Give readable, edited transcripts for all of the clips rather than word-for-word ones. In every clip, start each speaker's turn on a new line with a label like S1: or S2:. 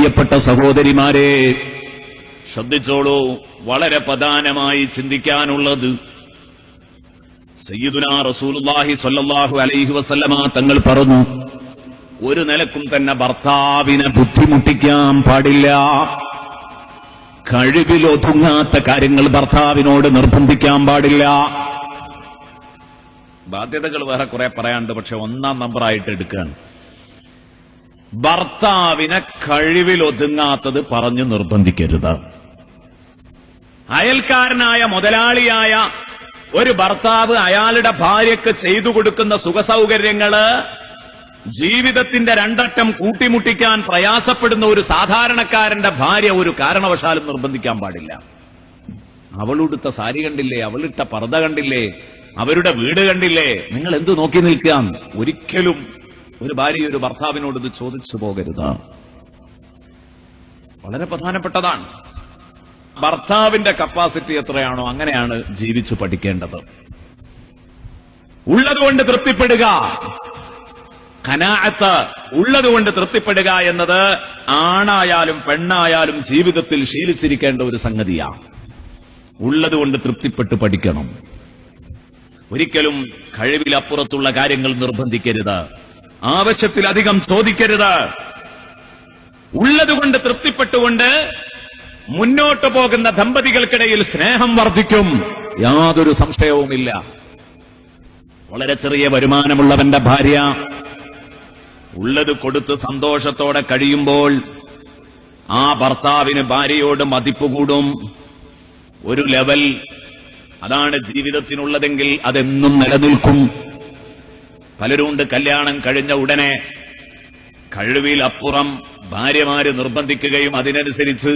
S1: പ്രിയപ്പെട്ട സഹോദരിമാരെ, ശ്രദ്ധിച്ചോളൂ. വളരെ പ്രധാനമായി ചിന്തിക്കാനുള്ളത്, സയ്യിദുനാ റസൂലുള്ളാഹി സ്വല്ലല്ലാഹു അലൈഹി വസല്ലമ തങ്ങൾ പറഞ്ഞു, ഒരു നിലക്കും തന്നെ ഭർത്താവിനെ ബുദ്ധിമുട്ടിക്കാൻ പാടില്ല. കഴിവിലൊതുങ്ങാത്ത കാര്യങ്ങൾ ഭർത്താവിനോട് നിർബന്ധിക്കാൻ പാടില്ല. ബാധ്യതകൾ വേറെ കുറെ പറയാനുണ്ട്, പക്ഷെ ഒന്നാം നമ്പറായിട്ട് എടുക്കുകയാണ്. ഭർത്താവിനെ കഴിവിലൊതുങ്ങാത്തത് പറഞ്ഞു നിർബന്ധിക്കരുത്. അയൽക്കാരനായ മുതലാളിയായ ഒരു ഭർത്താവ് അയാളുടെ ഭാര്യയ്ക്ക് ചെയ്തു കൊടുക്കുന്ന സുഖസൗകര്യങ്ങള് ജീവിതത്തിന്റെ രണ്ടറ്റം കൂട്ടിമുട്ടിക്കാൻ പ്രയാസപ്പെടുന്ന ഒരു സാധാരണക്കാരന്റെ ഭാര്യ ഒരു കാരണവശാലും നിർബന്ധിക്കാൻ പാടില്ല. അവളുടുത്ത സാരി കണ്ടില്ലേ, അവളിട്ട പർദ്ദ കണ്ടില്ലേ, അവരുടെ വീട് കണ്ടില്ലേ, നിങ്ങൾ എന്തു നോക്കി നിൽക്കാം? ഒരിക്കലും ഒരു ഭാര്യ ഒരു ഭർത്താവിനോട് ഇത് ചോദിച്ചു പോകരുത്. വളരെ പ്രധാനപ്പെട്ടതാണ്. ഭർത്താവിന്റെ കപ്പാസിറ്റി എത്രയാണോ അങ്ങനെയാണ് ജീവിച്ചു പഠിക്കേണ്ടത്. ഉള്ളതുകൊണ്ട് തൃപ്തിപ്പെടുക, ഖനാഅത്ത്, ഉള്ളതുകൊണ്ട് തൃപ്തിപ്പെടുക എന്നത് ആണായാലും പെണ്ണായാലും ജീവിതത്തിൽ ശീലിച്ചിരിക്കേണ്ട ഒരു സംഗതിയാണ്. ഉള്ളതുകൊണ്ട് തൃപ്തിപ്പെട്ട് പഠിക്കണം. ഒരിക്കലും കഴിവിലപ്പുറത്തുള്ള കാര്യങ്ങൾ നിർബന്ധിക്കരുത്. ആവശ്യത്തിലധികം ചോദിക്കരുത്. ഉള്ളതുകൊണ്ട് തൃപ്തിപ്പെട്ടുകൊണ്ട് മുന്നോട്ടു പോകുന്ന ദമ്പതികൾക്കിടയിൽ സ്നേഹം വർദ്ധിക്കും, യാതൊരു സംശയവുമില്ല. വളരെ ചെറിയ വരുമാനമുള്ളവന്റെ ഭാര്യ ഉള്ളത് കൊടുത്ത് സന്തോഷത്തോടെ കഴിയുമ്പോൾ ആ ഭർത്താവിന് ഭാര്യയോട് മതിപ്പ് കൂടും. ഒരു ലെവൽ, അതാണ് ജീവിതത്തിനുള്ളതെങ്കിൽ അതെന്നും നിലനിൽക്കും. പലരുണ്ട് കല്യാണം കഴിഞ്ഞ ഉടനെ കഴിവിലപ്പുറം ഭാര്യമാര് നിർബന്ധിക്കുകയും അതിനനുസരിച്ച്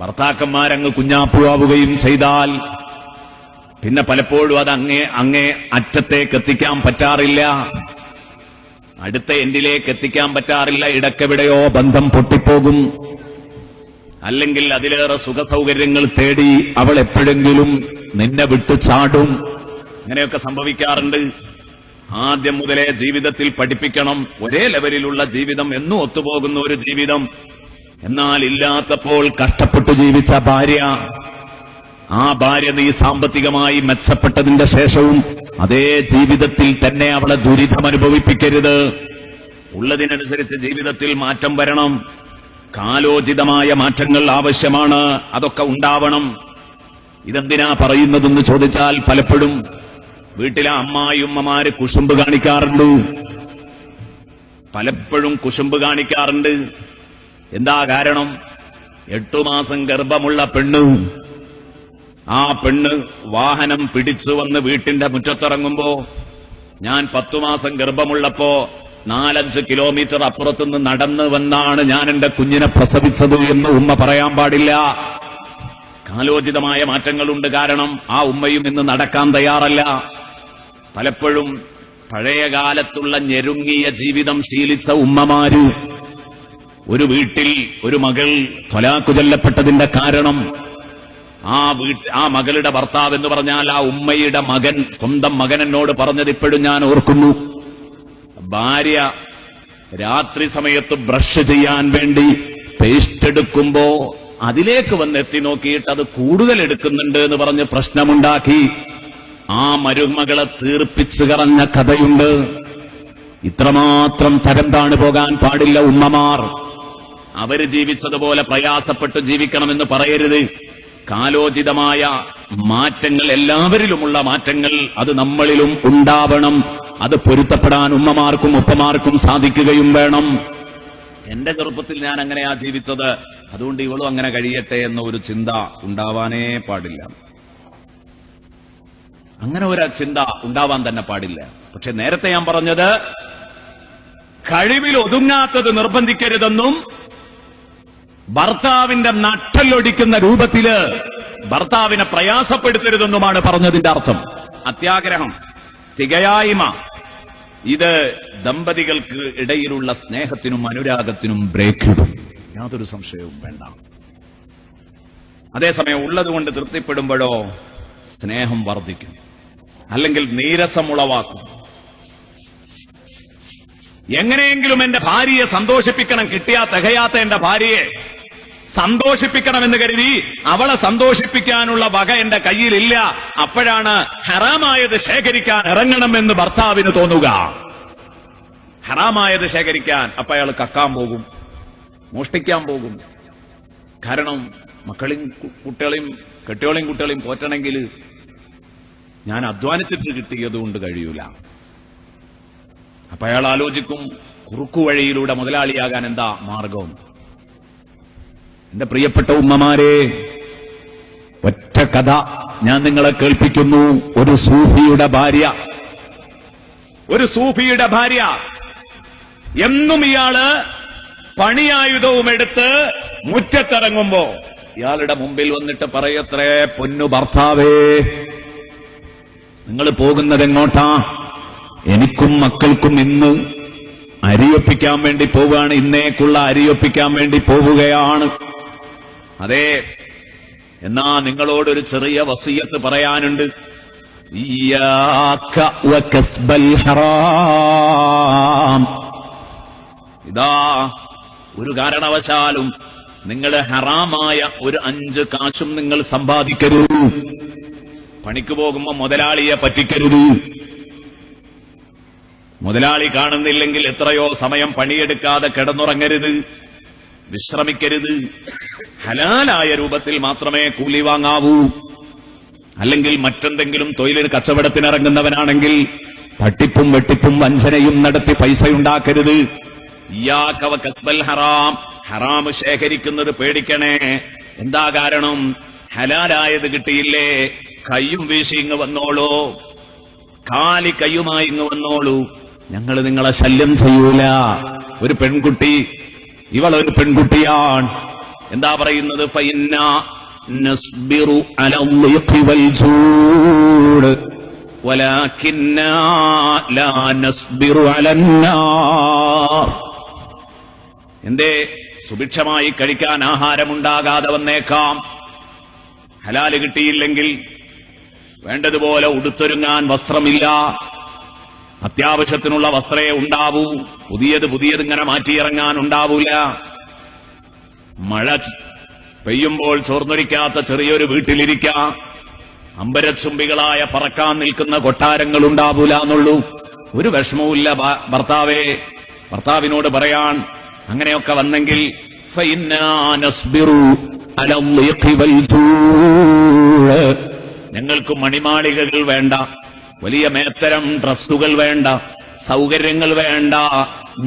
S1: ഭർത്താക്കന്മാരങ്ങ് കുഞ്ഞാപ്പുവാവുകയും ചെയ്താൽ പിന്നെ പലപ്പോഴും അത് അങ്ങേ അറ്റത്തേക്ക് എത്തിക്കാൻ പറ്റാറില്ല, അടുത്ത എൻഡിലേക്ക് എത്തിക്കാൻ പറ്റാറില്ല. ഇടയ്ക്കെവിടെയോ ബന്ധം പൊട്ടിപ്പോകും. അല്ലെങ്കിൽ അതിലേറെ സുഖസൗകര്യങ്ങൾ തേടി അവൾ എപ്പോഴെങ്കിലും നിന്നെ വിട്ടു ചാടും. അങ്ങനെയൊക്കെ സംഭവിക്കാറുണ്ട്. ആദ്യം മുതലേ ജീവിതത്തിൽ പഠിപ്പിക്കണം. ഒരേ ലെവലിലുള്ള ജീവിതം, എന്നും ഒത്തുപോകുന്ന ഒരു ജീവിതം. എന്നാൽ ഇല്ലാത്തപ്പോൾ കഷ്ടപ്പെട്ടു ജീവിച്ച ഭാര്യ, ആ ഭാര്യ നീ സാമ്പത്തികമായി മെച്ചപ്പെട്ടതിന്റെ ശേഷവും അതേ ജീവിതത്തിൽ തന്നെ അവളെ ദുരിതം അനുഭവിപ്പിക്കരുത്. ഉള്ളതിനനുസരിച്ച് ജീവിതത്തിൽ മാറ്റം വരണം. കാലോചിതമായ മാറ്റങ്ങൾ ആവശ്യമാണ്. അതൊക്കെ ഉണ്ടാവണം. ഇതെന്തിനാ പറയുന്നതെന്ന് ചോദിച്ചാൽ പലപ്പോഴും വീട്ടിലെ അമ്മായിയുമ്മമാര് കുശുമ്പ് കാണിക്കാറുണ്ട്. പലപ്പോഴും കുശുമ്പ് കാണിക്കാറുണ്ട്. എന്താ കാരണം? 8 മാസം ഗർഭമുള്ള പെണ്ണ്, ആ പെണ്ണ് വാഹനം പിടിച്ചു വന്ന് വീട്ടിന്റെ മുറ്റത്തിറങ്ങുമ്പോ, ഞാൻ 10 മാസം ഗർഭമുള്ളപ്പോ 4-5 കിലോമീറ്റർ അപ്പുറത്തുനിന്ന് നടന്നു വന്നാണ് ഞാൻ എന്റെ കുഞ്ഞിനെ പ്രസവിച്ചത് എന്ന് ഉമ്മ പറയാൻ പാടില്ല. കാലോചിതമായ മാറ്റങ്ങളുണ്ട്. കാരണം ആ ഉമ്മയും ഇന്ന് നടക്കാൻ തയ്യാറല്ല. പലപ്പോഴും പഴയ കാലത്തുള്ള ഞെരുങ്ങിയ ജീവിതം ശീലിച്ച ഉമ്മമാര്, ഒരു വീട്ടിൽ ഒരു മകൾ ത്വലാഖ് ചൊല്ലപ്പെട്ടതിന്റെ കാരണം ആ മകളുടെ ഭർത്താവ് എന്ന് പറഞ്ഞാൽ ആ ഉമ്മയുടെ മകൻ, സ്വന്തം മകൻ എന്നോട് പറഞ്ഞത് ഇപ്പോഴും ഞാൻ ഓർക്കുന്നു. ഭാര്യ രാത്രി സമയത്ത് ബ്രഷ് ചെയ്യാൻ വേണ്ടി പേസ്റ്റ് എടുക്കുമ്പോ അതിലേക്ക് വന്ന് എത്തി നോക്കിയിട്ട് അത് കൂടുതൽ എടുക്കുന്നുണ്ട് എന്ന് പറഞ്ഞ് പ്രശ്നമുണ്ടാക്കി ആ മരുമകളെ തീർപ്പിച്ചു കളഞ്ഞ കഥയുണ്ട്. ഇത്രമാത്രം തരം താണു പോകാൻ പാടില്ല ഉമ്മമാർ. അവര് ജീവിച്ചതുപോലെ പ്രയാസപ്പെട്ട് ജീവിക്കണമെന്ന് പറയരുത്. കാലോചിതമായ മാറ്റങ്ങൾ, എല്ലാവരിലുമുള്ള മാറ്റങ്ങൾ അത് നമ്മളിലും ഉണ്ടാവണം. അത് പൊരുത്തപ്പെടാൻ ഉമ്മമാർക്കും ഉപ്പമാർക്കും സാധിക്കുകയും വേണം. എന്റെ ചെറുപ്പത്തിൽ ഞാൻ അങ്ങനെയാ ജീവിച്ചത്, അതുകൊണ്ട് ഇവളും അങ്ങനെ കഴിയട്ടെ എന്ന ഒരു ചിന്ത ഉണ്ടാവാനേ പാടില്ല. അങ്ങനെ ഒരു ചിന്ത ഉണ്ടാവാൻ തന്നെ പാടില്ല. പക്ഷെ നേരത്തെ ഞാൻ പറഞ്ഞത് കഴിവിൽ ഒതുങ്ങാത്തത് നിർബന്ധിക്കരുതെന്നും ഭർത്താവിന്റെ നട്ടലൊടിക്കുന്ന രൂപത്തില് ഭർത്താവിനെ പ്രയാസപ്പെടുത്തരുതെന്നുമാണ് പറഞ്ഞതിന്റെ അർത്ഥം. അത്യാഗ്രഹം, തികയായ്മ, ഇത് ദമ്പതികൾക്ക് ഇടയിലുള്ള സ്നേഹത്തിനും അനുരാഗത്തിനും ബ്രേക്ക് ഇടും. യാതൊരു സംശയവും വേണ്ട. അതേസമയം ഉള്ളതുകൊണ്ട് തൃപ്തിപ്പെടുമ്പോഴോ സ്നേഹം വർദ്ധിക്കും, അല്ലെങ്കിൽ നീരസം ഉളവാക്കും. എങ്ങനെയെങ്കിലും എന്റെ ഭാര്യയെ സന്തോഷിപ്പിക്കണം, കിട്ടിയാ തികയാത്ത എന്റെ ഭാര്യയെ സന്തോഷിപ്പിക്കണമെന്ന് കരുതി അവളെ സന്തോഷിപ്പിക്കാനുള്ള വക എന്റെ കയ്യിലില്ല. അപ്പോഴാണ് ഹറാമായത് ശേഖരിക്കാൻ ഇറങ്ങണമെന്ന് ഭർത്താവിന് തോന്നുക. ഹറാമായത് ശേഖരിക്കാൻ അപ്പൊ അയാൾ കക്കാൻ പോകും, മോഷ്ടിക്കാൻ പോകും. കാരണം മക്കളെയും കുട്ടികളെയും കുട്ടികളെയും പോറ്റണമെങ്കിൽ ഞാൻ അധ്വാനിച്ചിട്ട് കിട്ടിയതുകൊണ്ട് കഴിയൂല. അപ്പൊ അയാൾ ആലോചിക്കും, കുറുക്കുവഴിയിലൂടെ മുതലാളിയാകാൻ എന്താ മാർഗം? എന്റെ പ്രിയപ്പെട്ട ഉമ്മമാരെ, ഒറ്റ കഥ ഞാൻ നിങ്ങളെ കേൾപ്പിക്കുന്നു. ഒരു സൂഫിയുടെ ഭാര്യ എന്നും ഇയാള് പണിയായുധവുമെടുത്ത് മുറ്റത്തിറങ്ങുമ്പോ ഇയാളുടെ മുമ്പിൽ വന്നിട്ട് പറയത്രേ, പൊന്നു ഭർത്താവേ, നിങ്ങൾ പോകുന്നതെങ്ങോട്ടാ? എനിക്കും മക്കൾക്കും ഇന്ന് അരിയൊപ്പിക്കാൻ വേണ്ടി പോവുകയാണ്, ഇന്നേക്കുള്ള അരിയൊപ്പിക്കാൻ വേണ്ടി പോവുകയാണ്. അതെ, എന്നാ നിങ്ങളോടൊരു ചെറിയ വസിയത്ത് പറയാനുണ്ട്. ഇയ്യാക വകസ്ബൽ ഹറാം. ഇതാ, ഒരു കാരണവശാലും നിങ്ങൾ ഹറാമായ ഒരു 5 കാശും നിങ്ങൾ സമ്പാദിക്കരുത്. പണിക്ക് പോകുമ്പോ മുതലാളിയെ പറ്റിക്കരുത്. മുതലാളി കാണുന്നില്ലെങ്കിൽ എത്രയോ സമയം പണിയെടുക്കാതെ കിടന്നുറങ്ങരുത്, വിശ്രമിക്കരുത്. ഹലാലായ രൂപത്തിൽ മാത്രമേ കൂലി വാങ്ങാവൂ. അല്ലെങ്കിൽ മറ്റെന്തെങ്കിലും തൊഴിലിന് കച്ചവടത്തിനിറങ്ങുന്നവനാണെങ്കിൽ തട്ടിപ്പും വെട്ടിപ്പും വഞ്ചനയും നടത്തി പൈസയുണ്ടാക്കരുത്. ഇയ്യാക വകസ്ബൽ ഹറാം. ഹറാം ശേഖരിക്കുന്നത് പേടിക്കണേ. എന്താ കാരണം? ഹലാലായത് കിട്ടിയില്ലേ, കയ്യും വീശി ഇങ്ങ് വന്നോളൂ, കാലി കയ്യുമായി ഇങ്ങ് വന്നോളൂ, ഞങ്ങൾ നിങ്ങളെ ശല്യം ചെയ്യൂല. ഒരു പെൺകുട്ടി, ഇവളൊരു പെൺകുട്ടിയാണ്. എന്താ പറയുന്നത്? ഫഇന്നാ നസ്ബിറു അലൽ ളിഖി വൽ ജൂദ് വലാകിന്നാ ലാ നസ്ബിറു അലൻ നാർ. എന്തേ? സുഭിക്ഷമായി കഴിക്കാൻ ആഹാരമുണ്ടാകാതെ വന്നേക്കാം. ഹലാല് കിട്ടിയില്ലെങ്കിൽ വേണ്ടതുപോലെ ഉടുത്തൊരുങ്ങാൻ വസ്ത്രമില്ല, അത്യാവശ്യത്തിനുള്ള വസ്ത്രേ ഉണ്ടാവൂ, പുതിയത് ഇങ്ങനെ മാറ്റിയിറങ്ങാൻ ഉണ്ടാവൂല. മഴ പെയ്യുമ്പോൾ ചോർന്നൊലിക്കാത്ത ചെറിയൊരു വീട്ടിലിരിക്കാം, അമ്പരച്ചുംബികളായ പറക്കാൻ നിൽക്കുന്ന കൊട്ടാരങ്ങൾ ഉണ്ടാവൂല എന്നുള്ളൂ. ഒരു വിഷമവുമില്ല ഭർത്താവേ. ഭർത്താവിനോട് പറയാൻ, അങ്ങനെയൊക്കെ വന്നെങ്കിൽ ഫഇന്നാ നസ്ബിറു അലൽ ളിഖി വൽ ജൂദ്. ഞങ്ങൾക്ക് മണിമാളികകൾ വേണ്ട, വലിയ മേത്തരം ഡ്രസ്സുകൾ വേണ്ട, സൗകര്യങ്ങൾ വേണ്ട,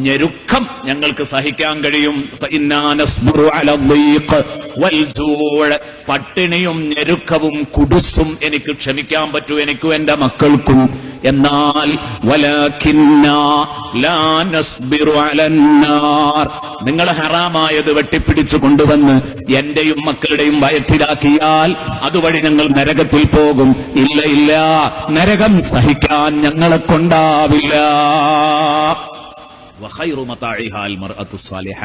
S1: ഞെരുക്കം ഞങ്ങൾക്ക് സഹിക്കാൻ കഴിയും. ഫഇന്നാ നസ്ബിറു അലൽ ളിഖി വൽ ജൂദ്. പട്ടിണിയും ഞെരുക്കവും കുടുസും എനിക്ക് ക്ഷമിക്കാൻ പറ്റൂ, എനിക്കും എന്റെ മക്കൾക്കും. എന്നാൽ വലാകിന്നാ ലാ നസ്ബിറു അലൻ നാർ. നിങ്ങൾ ഹറാമായത് വെട്ടിപ്പിടിച്ചു കൊണ്ടുവന്ന് എന്റെയും മക്കളുടെയും വയറ്റിലാക്കിയാൽ അതുവഴി ഞങ്ങൾ നരകത്തിൽ പോകും. ഇല്ല, നരകം സഹിക്കാൻ ഞങ്ങളെ കൊണ്ടാവില്ല. വഖൈറു മതാഇഹാ അൽ മർഅത്തു സ്വാലിഹ.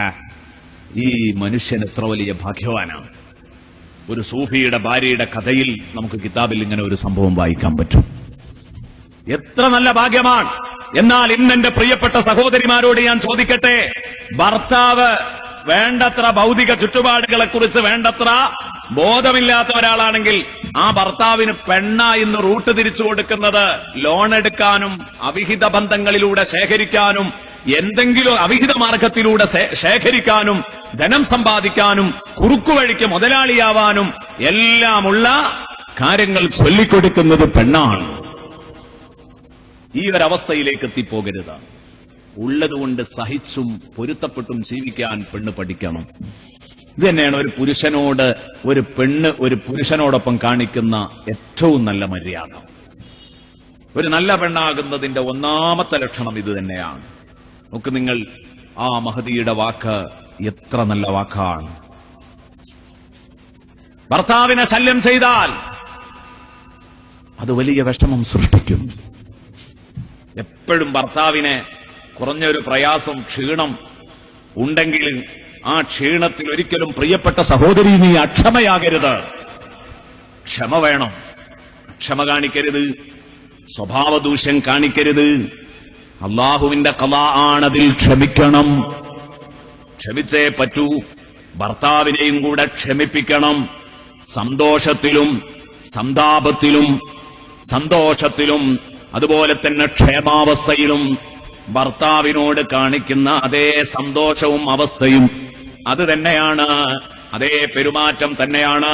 S1: ഈ മനുഷ്യൻ എത്ര വലിയ ഭാഗ്യവാനാണ്. ഒരു സൂഫിയുടെ ഭാര്യയുടെ കഥയിൽ നമുക്ക് കിതാബിൽ ഇങ്ങനെ ഒരു സംഭവം വായിക്കാൻ പറ്റും. എത്ര നല്ല ഭാഗ്യമാണ്. എന്നാൽ ഇന്നെന്റെ പ്രിയപ്പെട്ട സഹോദരിമാരോട് ഞാൻ ചോദിക്കട്ടെ, ഭർത്താവ് വേണ്ടത്ര ഭൗതിക ചുറ്റുപാടുകളെക്കുറിച്ച് വേണ്ടത്ര ബോധമില്ലാത്ത ഒരാളാണെങ്കിൽ ആ ഭർത്താവിന് ഇന്ന് റൂട്ട് തിരിച്ചു കൊടുക്കുന്നത് ലോൺ എടുക്കാനും അവിഹിത ബന്ധങ്ങളിലൂടെ ശേഖരിക്കാനും എന്തെങ്കിലും അവിഹിത മാർഗത്തിലൂടെ ശേഖരിക്കാനും ധനം സമ്പാദിക്കാനും കുറുക്കുവഴിക്ക് മുതലാളിയാവാനും എല്ലാമുള്ള കാര്യങ്ങൾ ചൊല്ലിക്കൊടുക്കുന്നത് പെണ്ണാണ്. ഈ ഒരവസ്ഥയിലേക്ക് എത്തിപ്പോകരുത്. ഉള്ളതുകൊണ്ട് സഹിച്ചും പൊരുത്തപ്പെട്ടും ജീവിക്കാൻ പെണ്ണ് പഠിക്കണം. ഇത് തന്നെയാണ് ഒരു പുരുഷനോട് ഒരു പെണ്ണ് ഒരു പുരുഷനോടൊപ്പം കാണിക്കുന്ന ഏറ്റവും നല്ല മര്യാദ. ഒരു നല്ല പെണ്ണാകുന്നതിന്റെ ഒന്നാമത്തെ ലക്ഷണം ഇത് തന്നെയാണ്. നോക്ക് നിങ്ങൾ, ആ മഹദിയുടെ വാക്ക് എത്ര നല്ല വാക്കാണ്. ഭർത്താവിനെ ശല്യം ചെയ്താൽ അത് വലിയ വിഷമം സൃഷ്ടിക്കും. എപ്പോഴും ഭർത്താവിനെ കുറഞ്ഞൊരു പ്രയാസം, ക്ഷീണം ഉണ്ടെങ്കിൽ ആ ക്ഷീണത്തിൽ ഒരിക്കലും പ്രിയപ്പെട്ട സഹോദരി നീ അക്ഷമയാകരുത്. ക്ഷമ വേണം. അക്ഷമ കാണിക്കരുത്, സ്വഭാവദൂഷ്യം കാണിക്കരുത്. അള്ളാഹുവിന്റെ ഖളാ ആണതിൽ ക്ഷമിക്കണം. ക്ഷമിച്ചേ പറ്റൂ. ഭർത്താവിനെയും കൂടെ ക്ഷമിപ്പിക്കണം. സന്തോഷത്തിലും സന്താപത്തിലും സന്തോഷത്തിലും അതുപോലെ തന്നെ ക്ഷേമാവസ്ഥയിലും ഭർത്താവിനോട് കാണിക്കുന്ന അതേ സന്തോഷവും അവസ്ഥയും അത് തന്നെയാണ്, അതേ പെരുമാറ്റം തന്നെയാണ്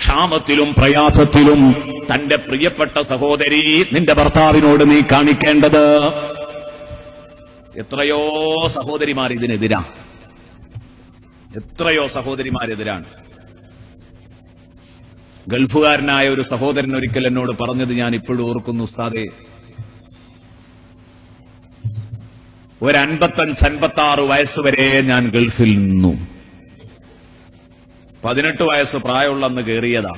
S1: ക്ഷാമത്തിലും പ്രയാസത്തിലും തന്റെ പ്രിയപ്പെട്ട സഹോദരി നിന്റെ ഭർത്താവിനോട് നീ കാണിക്കേണ്ടത്. എത്രയോ സഹോദരിമാർ ഇതിനെതിരാണ്, എത്രയോ സഹോദരിമാരെതിരാണ്. ഗൾഫുകാരനായ ഒരു സഹോദരൻ ഒരിക്കൽ എന്നോട് പറഞ്ഞത് ഞാൻ ഇപ്പോഴും ഓർക്കുന്നു. ഉസ്താദേ, ഒരു 55-56 വയസ്സുവരെ ഞാൻ ഗൾഫിൽ നിന്നു. 18 വയസ്സ് പ്രായമുള്ളന്ന് കയറിയതാ.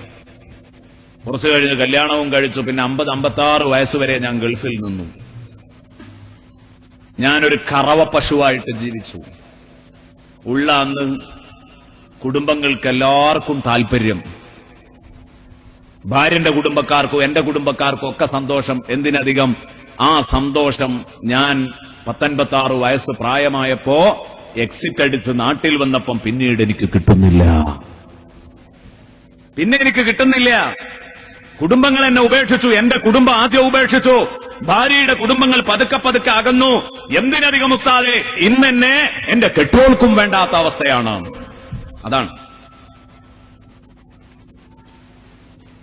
S1: കുറച്ചു കഴിഞ്ഞ് കല്യാണവും കഴിച്ചു. പിന്നെ 50-56 വയസ്സുവരെ ഞാൻ ഗൾഫിൽ നിന്നു. ഞാനൊരു കറവ പശുവായിട്ട് ജീവിച്ചു. ഉള്ള അന്ന് കുടുംബങ്ങൾക്കെല്ലാവർക്കും താല്പര്യം. ഭാര്യന്റെ കുടുംബക്കാർക്കും എന്റെ കുടുംബക്കാർക്കും ഒക്കെ സന്തോഷം. എന്തിനധികം ആ സന്തോഷം ഞാൻ 56 വയസ്സ് പ്രായമായപ്പോ എക്സിറ്റ് അടിച്ച് നാട്ടിൽ വന്നപ്പം പിന്നീട് എനിക്ക് കിട്ടുന്നില്ല. പിന്നെ എനിക്ക് കിട്ടുന്നില്ല. കുടുംബങ്ങൾ എന്നെ ഉപേക്ഷിച്ചു. എന്റെ കുടുംബം ആദ്യം ഉപേക്ഷിച്ചു. ഭാര്യയുടെ കുടുംബങ്ങൾ പതുക്കെ പതുക്കെ അകന്നു. എന്തിനധികം ഉസ്താദേ, ഇന്നെന്നെ എന്റെ കെട്ടോൾക്കും വേണ്ടാത്ത അവസ്ഥയാണ്. അതാണ്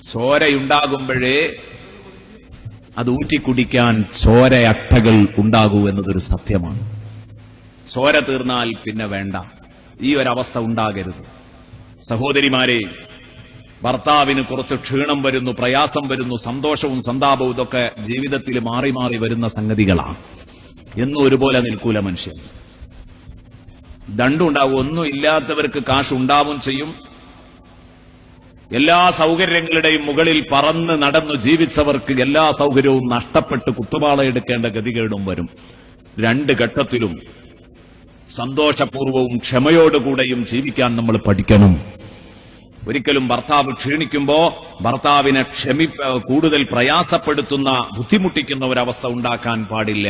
S1: ചോരയുണ്ടാകുമ്പോഴേ അത് ഊറ്റിക്കുടിക്കാൻ ചോരയട്ടകൾ ഉണ്ടാകൂ എന്നതൊരു സത്യമാണ്. ചോര തീർന്നാൽ പിന്നെ വേണ്ട. ഈ ഒരവസ്ഥ ഉണ്ടാകരുത്. സഹോദരിമാരെ, ഭർത്താവിന് കുറച്ച് ക്ഷീണം വരുന്നു, പ്രയാസം വരുന്നു, സന്തോഷവും സന്താപവും ഇതൊക്കെ ജീവിതത്തിൽ മാറി മാറി വരുന്ന സംഗതികളാണ്. എന്നും ഒരുപോലെ നിൽക്കൂല മനുഷ്യൻ. ദണ്ടുണ്ടാവും. ഒന്നും ഇല്ലാത്തവർക്ക് കാശ് ഉണ്ടാവും ചെയ്യും. എല്ലാ സൗകര്യങ്ങളുടെയും മുകളിൽ പറന്ന് നടന്നു ജീവിച്ചവർക്ക് എല്ലാ സൗകര്യവും നഷ്ടപ്പെട്ട് കുത്തുപാളയെടുക്കേണ്ട ഗതികേടും വരും. രണ്ട് ഘട്ടത്തിലും സന്തോഷപൂർവവും ക്ഷമയോടുകൂടെയും ജീവിക്കാൻ നമ്മൾ പഠിക്കണം. ഒരിക്കലും ഭർത്താവ് ക്ഷീണിക്കുമ്പോ ഭർത്താവിനെ കൂടുതൽ പ്രയാസപ്പെടുത്തുന്ന, ബുദ്ധിമുട്ടിക്കുന്ന ഒരവസ്ഥ ഉണ്ടാക്കാൻ പാടില്ല.